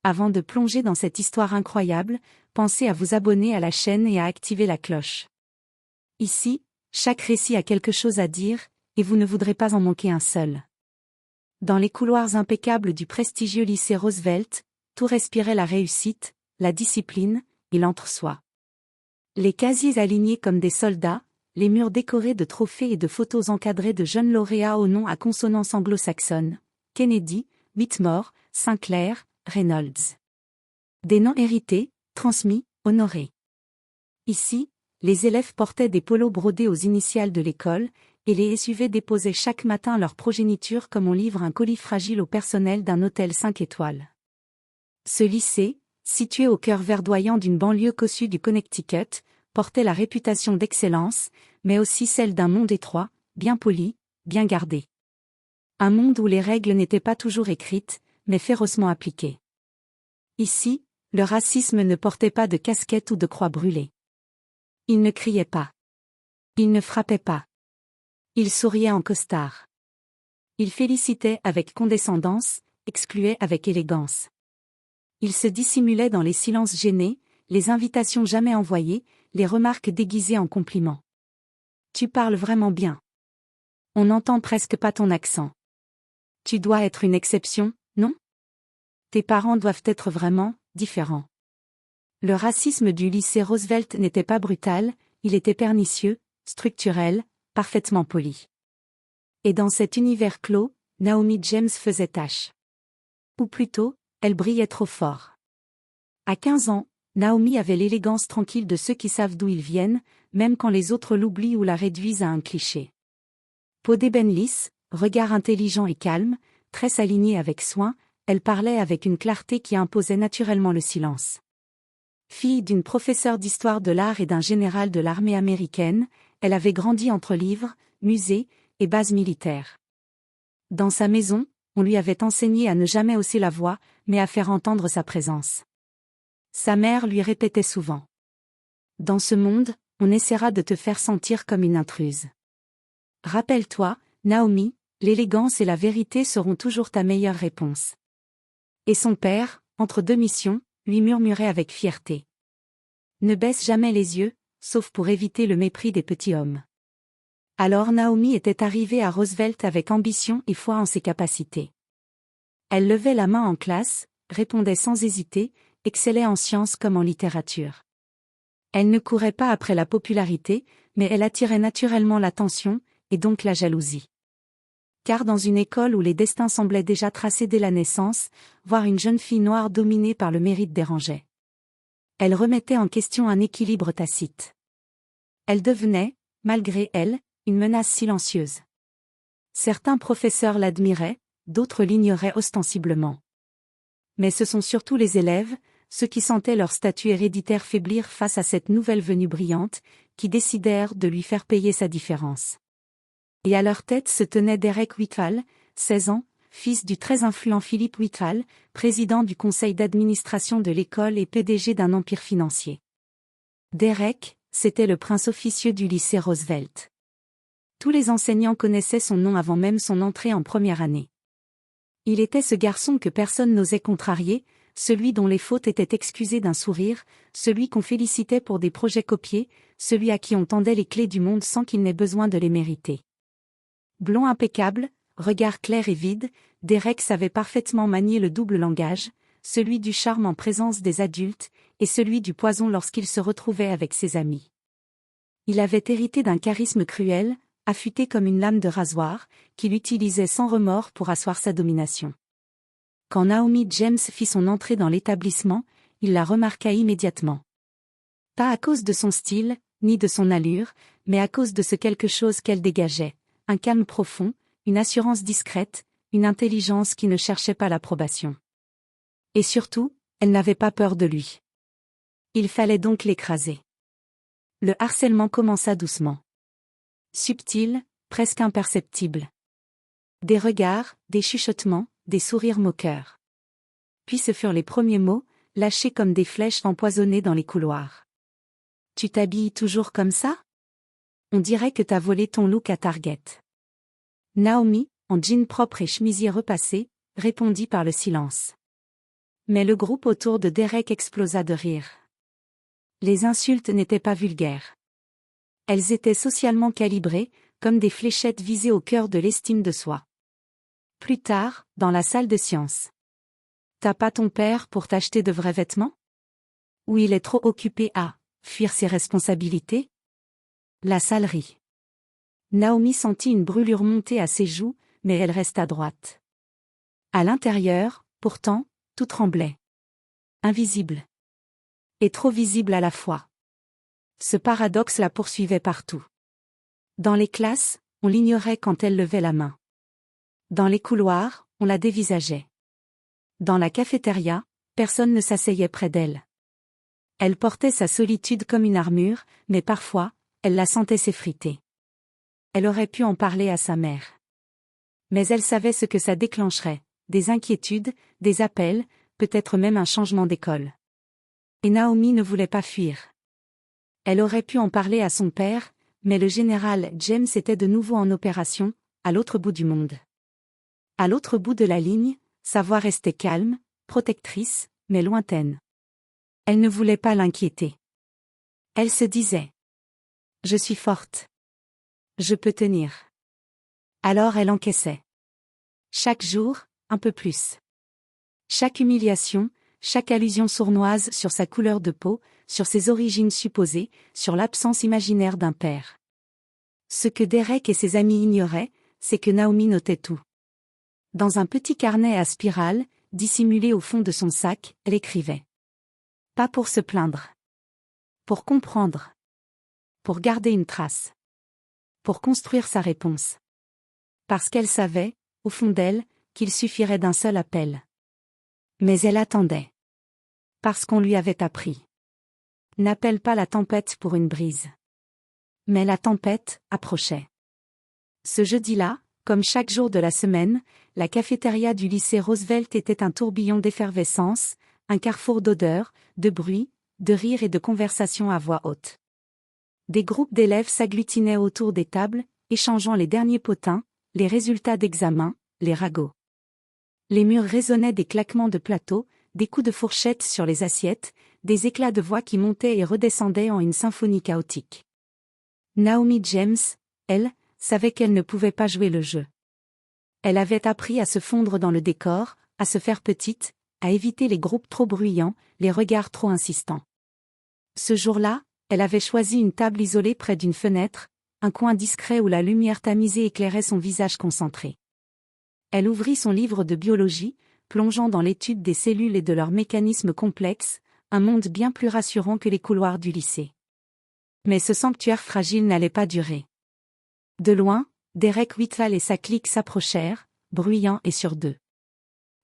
Avant de plonger dans cette histoire incroyable, pensez à vous abonner à la chaîne et à activer la cloche. Ici, chaque récit a quelque chose à dire, et vous ne voudrez pas en manquer un seul. Dans les couloirs impeccables du prestigieux lycée Roosevelt, tout respirait la réussite, la discipline, et l'entre-soi. Les casiers alignés comme des soldats, les murs décorés de trophées et de photos encadrées de jeunes lauréats aux noms à consonance anglo-saxonne, Kennedy, Whitmore, Sinclair, Reynolds. Des noms hérités, transmis, honorés. Ici, les élèves portaient des polos brodés aux initiales de l'école, et les SUV déposaient chaque matin leur progéniture comme on livre un colis fragile au personnel d'un hôtel 5 étoiles. Ce lycée, situé au cœur verdoyant d'une banlieue cossue du Connecticut, portait la réputation d'excellence, mais aussi celle d'un monde étroit, bien poli, bien gardé. Un monde où les règles n'étaient pas toujours écrites, mais férocement appliquées. Ici, le racisme ne portait pas de casquette ou de croix brûlée. Il ne criait pas. Il ne frappait pas. Il souriait en costard. Il félicitait avec condescendance, excluait avec élégance. Il se dissimulait dans les silences gênés, les invitations jamais envoyées, les remarques déguisées en compliments. Tu parles vraiment bien. On n'entend presque pas ton accent. Tu dois être une exception, non? Tes parents doivent être vraiment différents. Le racisme du lycée Roosevelt n'était pas brutal, il était pernicieux, structurel, parfaitement poli. Et dans cet univers clos, Naomi James faisait tache. Ou plutôt, elle brillait trop fort. À 15 ans, Naomi avait l'élégance tranquille de ceux qui savent d'où ils viennent, même quand les autres l'oublient ou la réduisent à un cliché. Peau d'ébène lisse, regard intelligent et calme, tresses alignées avec soin, elle parlait avec une clarté qui imposait naturellement le silence. Fille d'une professeure d'histoire de l'art et d'un général de l'armée américaine, elle avait grandi entre livres, musées et bases militaires. Dans sa maison, on lui avait enseigné à ne jamais hausser la voix, mais à faire entendre sa présence. Sa mère lui répétait souvent. Dans ce monde, on essaiera de te faire sentir comme une intruse. Rappelle-toi, Naomi, l'élégance et la vérité seront toujours ta meilleure réponse. Et son père, entre deux missions, lui murmurait avec fierté. Ne baisse jamais les yeux, sauf pour éviter le mépris des petits hommes. Alors Naomi était arrivée à Roosevelt avec ambition et foi en ses capacités. Elle levait la main en classe, répondait sans hésiter, excellait en sciences comme en littérature. Elle ne courait pas après la popularité, mais elle attirait naturellement l'attention, et donc la jalousie. Car dans une école où les destins semblaient déjà tracés dès la naissance, voir une jeune fille noire dominée par le mérite dérangeait. Elle remettait en question un équilibre tacite. Elle devenait, malgré elle, une menace silencieuse. Certains professeurs l'admiraient, d'autres l'ignoraient ostensiblement. Mais ce sont surtout les élèves, ceux qui sentaient leur statut héréditaire faiblir face à cette nouvelle venue brillante, qui décidèrent de lui faire payer sa différence. Et à leur tête se tenait Derek Whitfall, 16 ans, fils du très influent Philip Whitfall, président du conseil d'administration de l'école et PDG d'un empire financier. Derek, c'était le prince officieux du lycée Roosevelt. Tous les enseignants connaissaient son nom avant même son entrée en première année. Il était ce garçon que personne n'osait contrarier, celui dont les fautes étaient excusées d'un sourire, celui qu'on félicitait pour des projets copiés, celui à qui on tendait les clés du monde sans qu'il n'ait besoin de les mériter. Blond impeccable, regard clair et vide, Derek savait parfaitement manier le double langage, celui du charme en présence des adultes, et celui du poison lorsqu'il se retrouvait avec ses amis. Il avait hérité d'un charisme cruel, affûté comme une lame de rasoir, qu'il utilisait sans remords pour asseoir sa domination. Quand Naomi James fit son entrée dans l'établissement, il la remarqua immédiatement. Pas à cause de son style, ni de son allure, mais à cause de ce quelque chose qu'elle dégageait, un calme profond, une assurance discrète, une intelligence qui ne cherchait pas l'approbation. Et surtout, elle n'avait pas peur de lui. Il fallait donc l'écraser. Le harcèlement commença doucement. Subtil, presque imperceptible. Des regards, des chuchotements, des sourires moqueurs. Puis ce furent les premiers mots, lâchés comme des flèches empoisonnées dans les couloirs. Tu t'habilles toujours comme ça? On dirait que t'as volé ton look à Target. Naomi, en jean propre et chemisier repassé, répondit par le silence. Mais le groupe autour de Derek explosa de rire. Les insultes n'étaient pas vulgaires. Elles étaient socialement calibrées, comme des fléchettes visées au cœur de l'estime de soi. Plus tard, dans la salle de sciences. T'as pas ton père pour t'acheter de vrais vêtements? Ou il est trop occupé à fuir ses responsabilités? La salle rit. Naomi sentit une brûlure monter à ses joues, mais elle resta droite. À l'intérieur, pourtant, tout tremblait. Invisible. Et trop visible à la fois. Ce paradoxe la poursuivait partout. Dans les classes, on l'ignorait quand elle levait la main. Dans les couloirs, on la dévisageait. Dans la cafétéria, personne ne s'asseyait près d'elle. Elle portait sa solitude comme une armure, mais parfois, elle la sentait s'effriter. Elle aurait pu en parler à sa mère. Mais elle savait ce que ça déclencherait, des inquiétudes, des appels, peut-être même un changement d'école. Et Naomi ne voulait pas fuir. Elle aurait pu en parler à son père, mais le général James était de nouveau en opération, à l'autre bout du monde. À l'autre bout de la ligne, sa voix restait calme, protectrice, mais lointaine. Elle ne voulait pas l'inquiéter. Elle se disait: je suis forte. Je peux tenir. Alors elle encaissait. Chaque jour, un peu plus. Chaque humiliation, chaque allusion sournoise sur sa couleur de peau, sur ses origines supposées, sur l'absence imaginaire d'un père. Ce que Derek et ses amis ignoraient, c'est que Naomi notait tout. Dans un petit carnet à spirale, dissimulé au fond de son sac, elle écrivait. Pas pour se plaindre. Pour comprendre. Pour garder une trace. Pour construire sa réponse. Parce qu'elle savait, au fond d'elle, qu'il suffirait d'un seul appel. Mais elle attendait. Parce qu'on lui avait appris. N'appelle pas la tempête pour une brise. Mais la tempête approchait. Ce jeudi-là, comme chaque jour de la semaine, la cafétéria du lycée Roosevelt était un tourbillon d'effervescence, un carrefour d'odeurs, de bruits, de rires et de conversations à voix haute. Des groupes d'élèves s'agglutinaient autour des tables, échangeant les derniers potins, les résultats d'examen, les ragots. Les murs résonnaient des claquements de plateaux, des coups de fourchette sur les assiettes, des éclats de voix qui montaient et redescendaient en une symphonie chaotique. Naomi James, elle, savait qu'elle ne pouvait pas jouer le jeu. Elle avait appris à se fondre dans le décor, à se faire petite, à éviter les groupes trop bruyants, les regards trop insistants. Ce jour-là, elle avait choisi une table isolée près d'une fenêtre, un coin discret où la lumière tamisée éclairait son visage concentré. Elle ouvrit son livre de biologie, plongeant dans l'étude des cellules et de leurs mécanismes complexes, un monde bien plus rassurant que les couloirs du lycée. Mais ce sanctuaire fragile n'allait pas durer. De loin, Derek Whitall et sa clique s'approchèrent, bruyants et sur deux.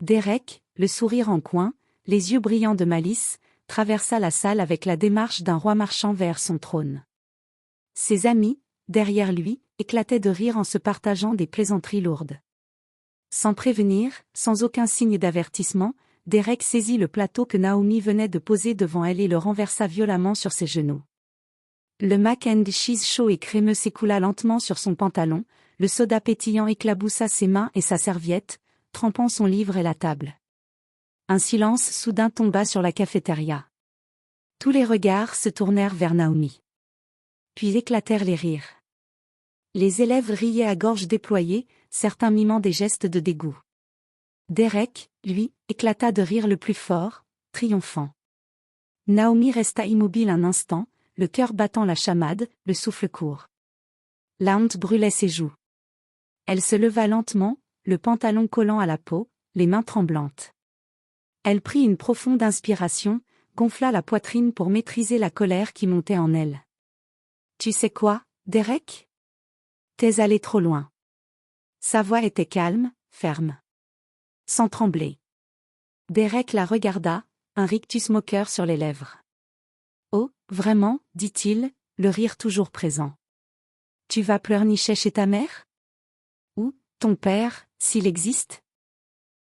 Derek, le sourire en coin, les yeux brillants de malice, traversa la salle avec la démarche d'un roi marchant vers son trône. Ses amis, derrière lui, éclataient de rire en se partageant des plaisanteries lourdes. Sans prévenir, sans aucun signe d'avertissement, Derek saisit le plateau que Naomi venait de poser devant elle et le renversa violemment sur ses genoux. Le mac and cheese chaud et crémeux s'écoula lentement sur son pantalon, le soda pétillant éclaboussa ses mains et sa serviette, trempant son livre et la table. Un silence soudain tomba sur la cafétéria. Tous les regards se tournèrent vers Naomi. Puis éclatèrent les rires. Les élèves riaient à gorge déployée, certains mimant des gestes de dégoût. Derek, lui, éclata de rire le plus fort, triomphant. Naomi resta immobile un instant, le cœur battant la chamade, le souffle court. La honte brûlait ses joues. Elle se leva lentement, le pantalon collant à la peau, les mains tremblantes. Elle prit une profonde inspiration, gonfla la poitrine pour maîtriser la colère qui montait en elle. Tu sais quoi, Derek? T'es allé trop loin. Sa voix était calme, ferme. Sans trembler. Derek la regarda, un rictus moqueur sur les lèvres. Oh, vraiment, dit-il, le rire toujours présent. Tu vas pleurnicher chez ta mère? Ou, ton père, s'il existe?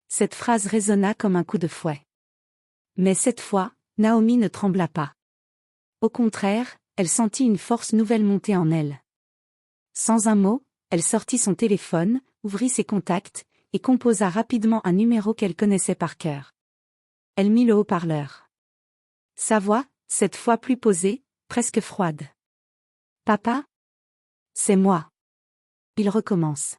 Cette phrase résonna comme un coup de fouet. Mais cette fois, Naomi ne trembla pas. Au contraire, elle sentit une force nouvelle monter en elle. Sans un mot, elle sortit son téléphone, ouvrit ses contacts, et composa rapidement un numéro qu'elle connaissait par cœur. Elle mit le haut-parleur. Sa voix, cette fois plus posée, presque froide. Papa? C'est moi. Il recommence.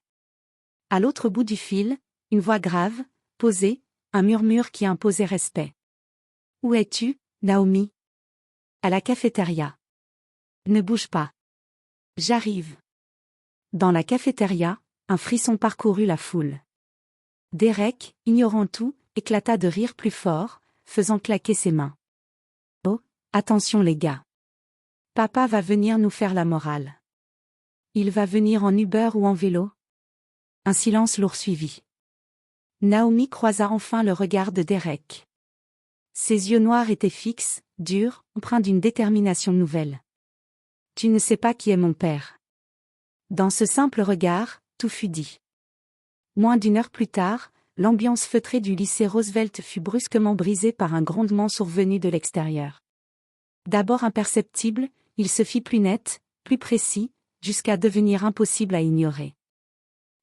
À l'autre bout du fil, une voix grave, posée, un murmure qui imposait respect. Où es-tu, Naomi? À la cafétéria. Ne bouge pas. J'arrive. Dans la cafétéria, un frisson parcourut la foule. Derek, ignorant tout, éclata de rire plus fort, faisant claquer ses mains. Oh, attention les gars. Papa va venir nous faire la morale. Il va venir en Uber ou en vélo? Un silence lourd suivit. Naomi croisa enfin le regard de Derek. Ses yeux noirs étaient fixes, durs, empreints d'une détermination nouvelle. Tu ne sais pas qui est mon père. Dans ce simple regard, tout fut dit. Moins d'une heure plus tard, l'ambiance feutrée du lycée Roosevelt fut brusquement brisée par un grondement survenu de l'extérieur. D'abord imperceptible, il se fit plus net, plus précis, jusqu'à devenir impossible à ignorer.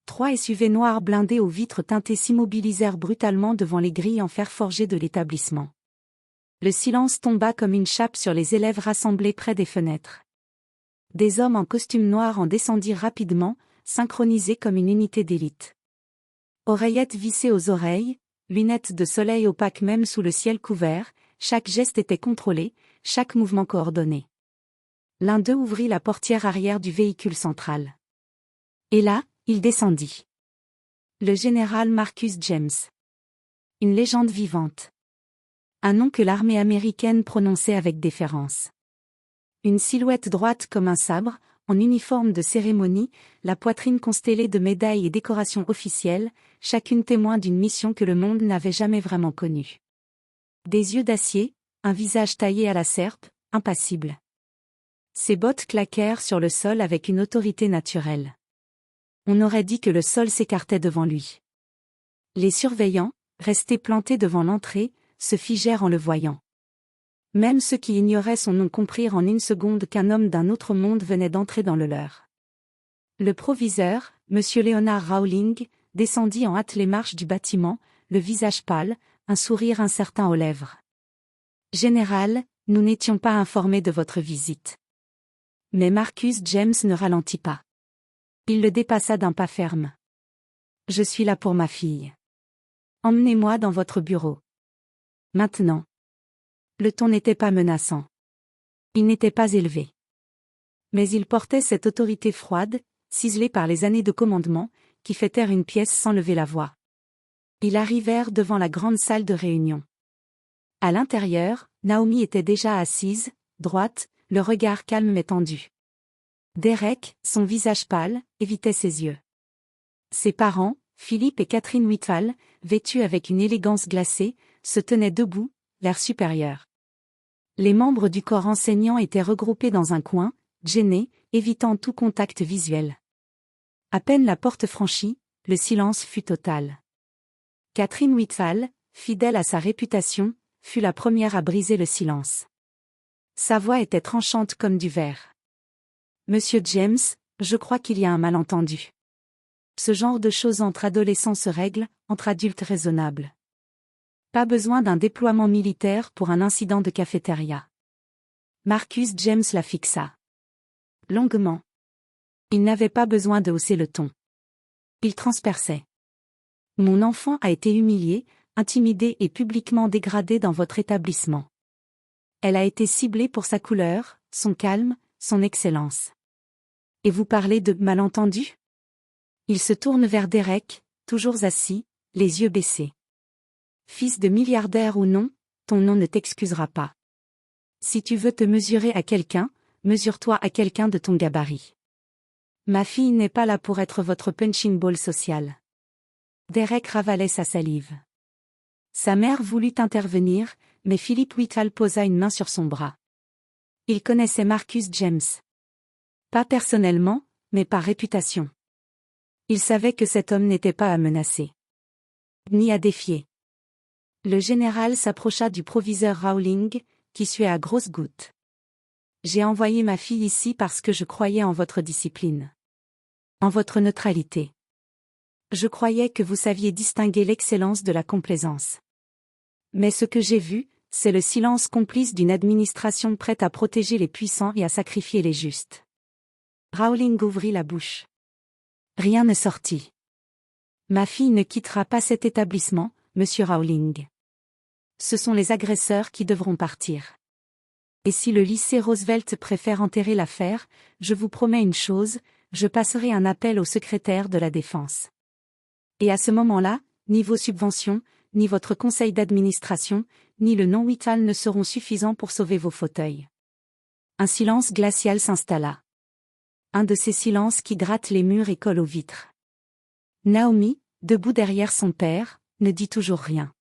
3 SUV noirs blindés aux vitres teintées s'immobilisèrent brutalement devant les grilles en fer forgé de l'établissement. Le silence tomba comme une chape sur les élèves rassemblés près des fenêtres. Des hommes en costume noir en descendirent rapidement, synchronisés comme une unité d'élite. Oreillettes vissées aux oreilles, lunettes de soleil opaques même sous le ciel couvert, chaque geste était contrôlé, chaque mouvement coordonné. L'un d'eux ouvrit la portière arrière du véhicule central. Et là, il descendit. Le général Marcus James. Une légende vivante. Un nom que l'armée américaine prononçait avec déférence. Une silhouette droite comme un sabre, en uniforme de cérémonie, la poitrine constellée de médailles et décorations officielles, chacune témoin d'une mission que le monde n'avait jamais vraiment connue. Des yeux d'acier, un visage taillé à la serpe, impassible. Ses bottes claquèrent sur le sol avec une autorité naturelle. On aurait dit que le sol s'écartait devant lui. Les surveillants, restés plantés devant l'entrée, se figèrent en le voyant. Même ceux qui ignoraient son nom comprirent en une seconde qu'un homme d'un autre monde venait d'entrer dans le leur. Le proviseur, M. Leonard Rowling, descendit en hâte les marches du bâtiment, le visage pâle, un sourire incertain aux lèvres. « Général, nous n'étions pas informés de votre visite. » Mais Marcus James ne ralentit pas. Il le dépassa d'un pas ferme. « Je suis là pour ma fille. Emmenez-moi dans votre bureau. Maintenant. » Le ton n'était pas menaçant. Il n'était pas élevé. Mais il portait cette autorité froide, ciselée par les années de commandement, qui fait taire une pièce sans lever la voix. Ils arrivèrent devant la grande salle de réunion. À l'intérieur, Naomi était déjà assise, droite, le regard calme mais tendu. Derek, son visage pâle, évitait ses yeux. Ses parents, Philippe et Catherine Whitfall, vêtus avec une élégance glacée, se tenaient debout, l'air supérieur. Les membres du corps enseignant étaient regroupés dans un coin, gênés, évitant tout contact visuel. À peine la porte franchie, le silence fut total. Catherine Whitfall, fidèle à sa réputation, fut la première à briser le silence. Sa voix était tranchante comme du verre. « Monsieur James, je crois qu'il y a un malentendu. Ce genre de choses entre adolescents se règle, entre adultes raisonnables. Pas besoin d'un déploiement militaire pour un incident de cafétéria. » Marcus James la fixa. Longuement. Il n'avait pas besoin de hausser le ton. Il transperçait. « Mon enfant a été humiliée, intimidée et publiquement dégradée dans votre établissement. Elle a été ciblée pour sa couleur, son calme, son excellence. Et vous parlez de malentendu ? » Il se tourne vers Derek, toujours assis, les yeux baissés. « Fils de milliardaire ou non, ton nom ne t'excusera pas. Si tu veux te mesurer à quelqu'un, mesure-toi à quelqu'un de ton gabarit. Ma fille n'est pas là pour être votre punching ball social. » Derek ravalait sa salive. Sa mère voulut intervenir, mais Philippe Whitfall posa une main sur son bras. Il connaissait Marcus James. Pas personnellement, mais par réputation. Il savait que cet homme n'était pas à menacer. Ni à défier. Le général s'approcha du proviseur Rowling, qui suait à grosses gouttes. « J'ai envoyé ma fille ici parce que je croyais en votre discipline. En votre neutralité. Je croyais que vous saviez distinguer l'excellence de la complaisance. Mais ce que j'ai vu, c'est le silence complice d'une administration prête à protéger les puissants et à sacrifier les justes. Rowling ouvrit la bouche. Rien ne sortit. Ma fille ne quittera pas cet établissement, monsieur Rowling. Ce sont les agresseurs qui devront partir. Et si le lycée Roosevelt préfère enterrer l'affaire, je vous promets une chose, je passerai un appel au secrétaire de la Défense. Et à ce moment-là, ni vos subventions, ni votre conseil d'administration, ni le nom Whitall ne seront suffisants pour sauver vos fauteuils. Un silence glacial s'installa. Un de ces silences qui grattent les murs et collent aux vitres. Naomi, debout derrière son père, ne dit toujours rien.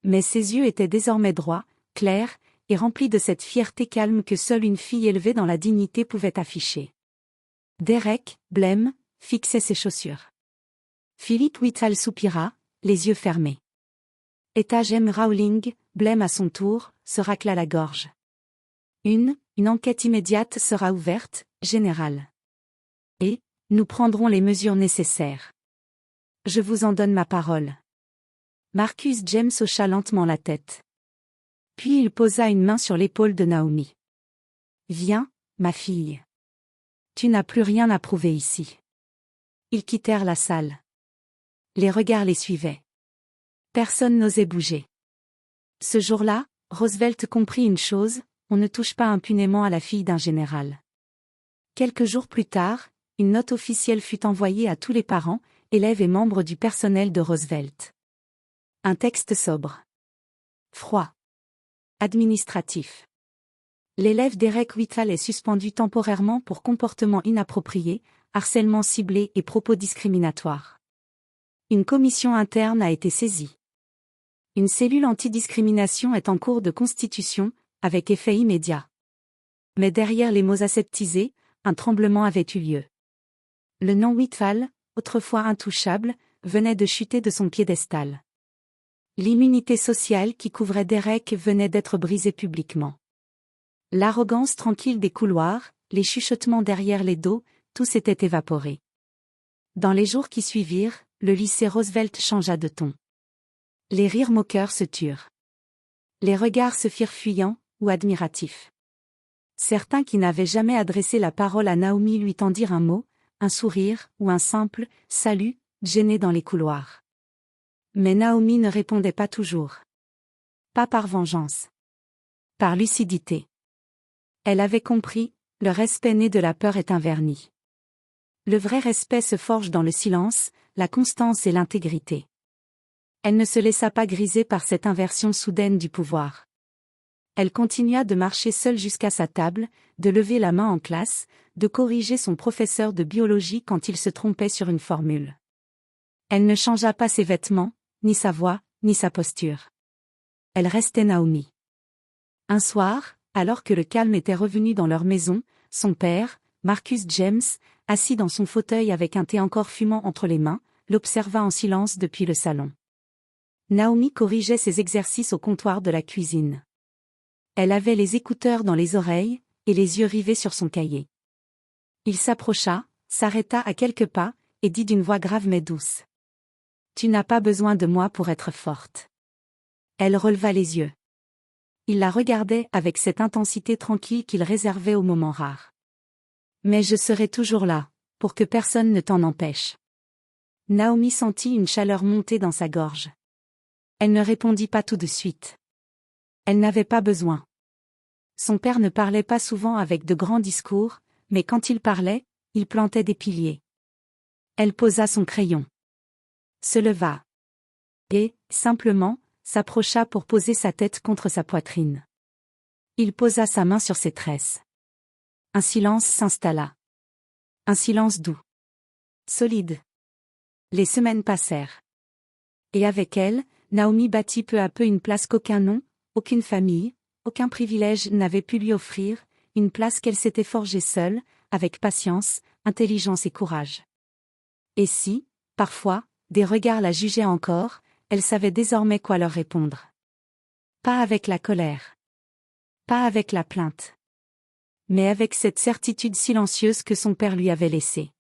Mais ses yeux étaient désormais droits, clairs, et remplis de cette fierté calme que seule une fille élevée dans la dignité pouvait afficher. Derek, blême, fixait ses chaussures. Philip Whitall soupira, les yeux fermés. Etage M. Rowling, blême à son tour, se racla la gorge. Une enquête immédiate sera ouverte, général. Et, nous prendrons les mesures nécessaires. Je vous en donne ma parole. Marcus James hocha lentement la tête. Puis il posa une main sur l'épaule de Naomi. Viens, ma fille. Tu n'as plus rien à prouver ici. Ils quittèrent la salle. Les regards les suivaient. Personne n'osait bouger. Ce jour-là, Roosevelt comprit une chose, on ne touche pas impunément à la fille d'un général. Quelques jours plus tard, une note officielle fut envoyée à tous les parents, élèves et membres du personnel de Roosevelt. Un texte sobre. Froid. Administratif. L'élève Derek Whitall est suspendu temporairement pour comportement inapproprié, harcèlement ciblé et propos discriminatoires. Une commission interne a été saisie. Une cellule antidiscrimination est en cours de constitution, avec effet immédiat. Mais derrière les mots aseptisés, un tremblement avait eu lieu. Le nom Whitall, autrefois intouchable, venait de chuter de son piédestal. L'immunité sociale qui couvrait Derek venait d'être brisée publiquement. L'arrogance tranquille des couloirs, les chuchotements derrière les dos, tout s'était évaporé. Dans les jours qui suivirent, le lycée Roosevelt changea de ton. Les rires moqueurs se turent. Les regards se firent fuyants, ou admiratifs. Certains qui n'avaient jamais adressé la parole à Naomi lui tendirent un mot, un sourire, ou un simple « salut » gêné dans les couloirs. Mais Naomi ne répondait pas toujours. Pas par vengeance. Par lucidité. Elle avait compris, le respect né de la peur est un vernis. Le vrai respect se forge dans le silence, la constance et l'intégrité. Elle ne se laissa pas griser par cette inversion soudaine du pouvoir. Elle continua de marcher seule jusqu'à sa table, de lever la main en classe, de corriger son professeur de biologie quand il se trompait sur une formule. Elle ne changea pas ses vêtements, ni sa voix, ni sa posture. Elle restait Naomi. Un soir, alors que le calme était revenu dans leur maison, son père, Marcus James, assis dans son fauteuil avec un thé encore fumant entre les mains, l'observa en silence depuis le salon. Naomi corrigeait ses exercices au comptoir de la cuisine. Elle avait les écouteurs dans les oreilles, et les yeux rivés sur son cahier. Il s'approcha, s'arrêta à quelques pas, et dit d'une voix grave mais douce. « Tu n'as pas besoin de moi pour être forte. » Elle releva les yeux. Il la regardait avec cette intensité tranquille qu'il réservait aux moments rares. « Mais je serai toujours là, pour que personne ne t'en empêche. » Naomi sentit une chaleur monter dans sa gorge. Elle ne répondit pas tout de suite. Elle n'avait pas besoin. Son père ne parlait pas souvent avec de grands discours, mais quand il parlait, il plantait des piliers. Elle posa son crayon. Se leva. Et, simplement, s'approcha pour poser sa tête contre sa poitrine. Il posa sa main sur ses tresses. Un silence s'installa. Un silence doux. Solide. Les semaines passèrent. Et avec elles, Naomi bâtit peu à peu une place qu'aucun nom, aucune famille, aucun privilège n'avait pu lui offrir, une place qu'elle s'était forgée seule, avec patience, intelligence et courage. Et si, parfois, des regards la jugeaient encore, elle savait désormais quoi leur répondre. Pas avec la colère. Pas avec la plainte. Mais avec cette certitude silencieuse que son père lui avait laissée.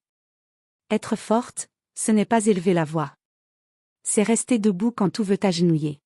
Être forte, ce n'est pas élever la voix. C'est rester debout quand tout veut agenouiller.